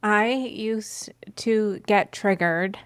I used to get triggered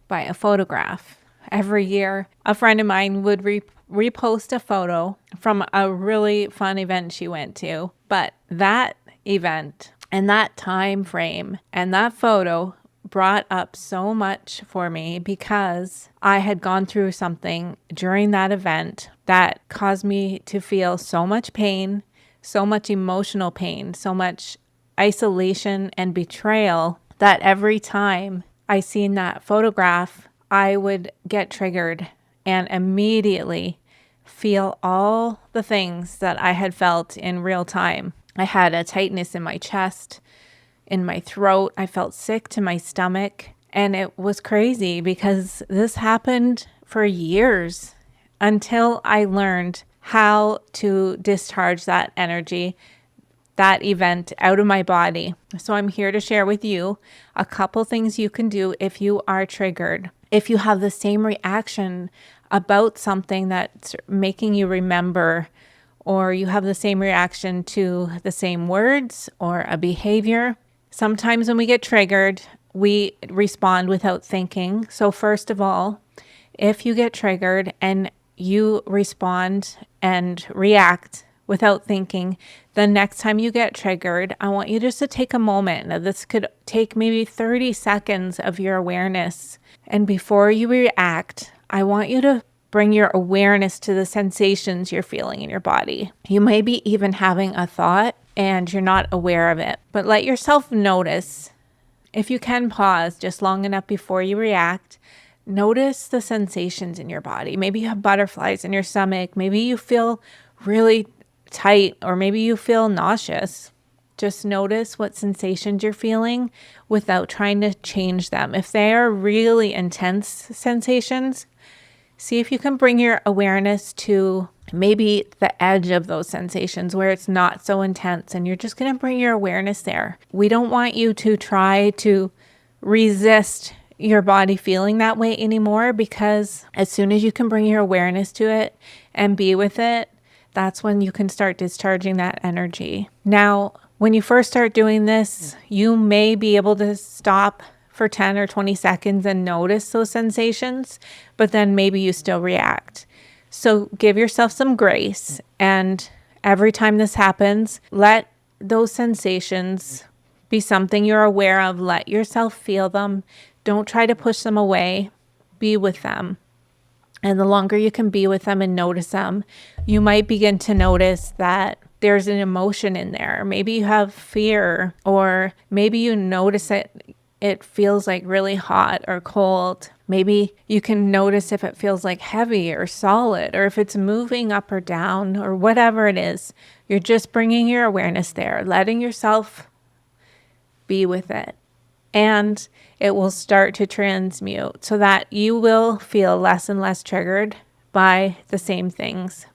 by a photograph. Every year, a friend of mine would repost a photo from a really fun event she went to. But that event and that time frame and that photo brought up so much for me because I had gone through something during that event that caused me to feel so much pain, so much emotional pain, so much isolation and betrayal that every time I seen that photograph, I would get triggered and immediately feel all the things that I had felt in real time. I had a tightness in my chest, in my throat. I felt sick to my stomach. And it was crazy because this happened for years until I learned how to discharge that energy, that event out of my body. So I'm here to share with you a couple things you can do if you are triggered. If you have the same reaction about something that's making you remember, or you have the same reaction to the same words or a behavior. Sometimes when we get triggered, we respond without thinking. So first of all, if you get triggered and you respond and react without thinking, the next time you get triggered, I want you just to take a moment. Now, this could take maybe 30 seconds of your awareness. And before you react, I want you to bring your awareness to the sensations you're feeling in your body. You may be even having a thought and you're not aware of it, but let yourself notice. If you can pause just long enough before you react, notice the sensations in your body. Maybe you have butterflies in your stomach. Maybe you feel really tight, or maybe you feel nauseous. Just notice what sensations you're feeling without trying to change them. If they are really intense sensations, see if you can bring your awareness to maybe the edge of those sensations where it's not so intense, and you're just going to bring your awareness there. We don't want you to try to resist your body feeling that way anymore, because as soon as you can bring your awareness to it and be with it, that's when you can start discharging that energy. Now, when you first start doing this, you may be able to stop for 10 or 20 seconds and notice those sensations, but then maybe you still react. So give yourself some grace, and every time this happens, let those sensations be something you're aware of. Let yourself feel them. Don't try to push them away. Be with them. And the longer you can be with them and notice them, you might begin to notice that there's an emotion in there. Maybe you have fear, or maybe you notice it feels like really hot or cold. Maybe you can notice if it feels like heavy or solid, or if it's moving up or down, or whatever it is. You're just bringing your awareness there, letting yourself be with it. And it will start to transmute so that you will feel less and less triggered by the same things.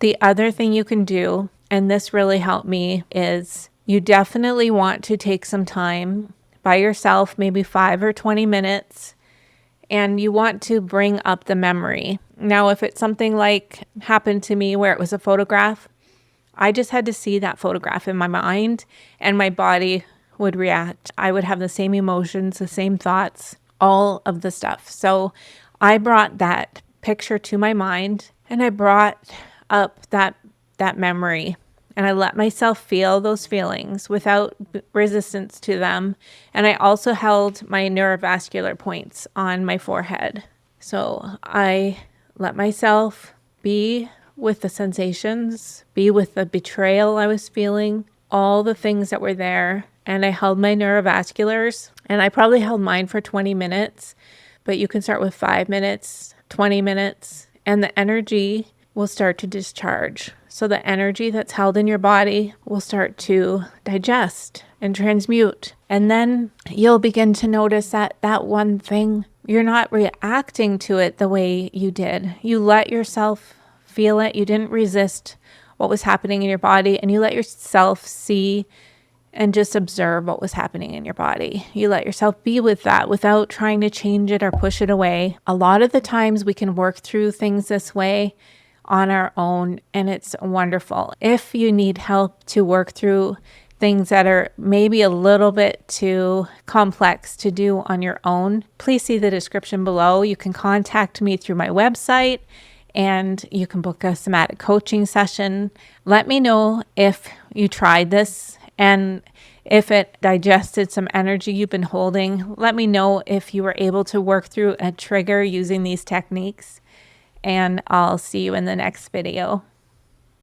The other thing you can do, and this really helped me, is you definitely want to take some time by yourself, maybe 5 or 20 minutes, and you want to bring up the memory. Now, if it's something like happened to me where it was a photograph, I just had to see that photograph in my mind and my body would react. I would have the same emotions, the same thoughts, all of the stuff. So I brought that picture to my mind, and I brought up that memory, and I let myself feel those feelings without resistance to them. And I also held my neurovascular points on my forehead. So I let myself be with the sensations, be with the betrayal I was feeling, all the things that were there. And I held my neurovasculars, and I probably held mine for 20 minutes, but you can start with 5 minutes, 20 minutes, and the energy will start to discharge. So the energy that's held in your body will start to digest and transmute. And then you'll begin to notice that one thing, you're not reacting to it the way you did. You let yourself feel it. You didn't resist what was happening in your body, and you let yourself see and just observe what was happening in your body. You let yourself be with that without trying to change it or push it away. A lot of the times we can work through things this way on our own, and it's wonderful. If you need help to work through things that are maybe a little bit too complex to do on your own, please see the description below. You can contact me through my website and you can book a somatic coaching session. Let me know if you tried this and if it digested some energy you've been holding. Let me know if you were able to work through a trigger using these techniques, and I'll see you in the next video.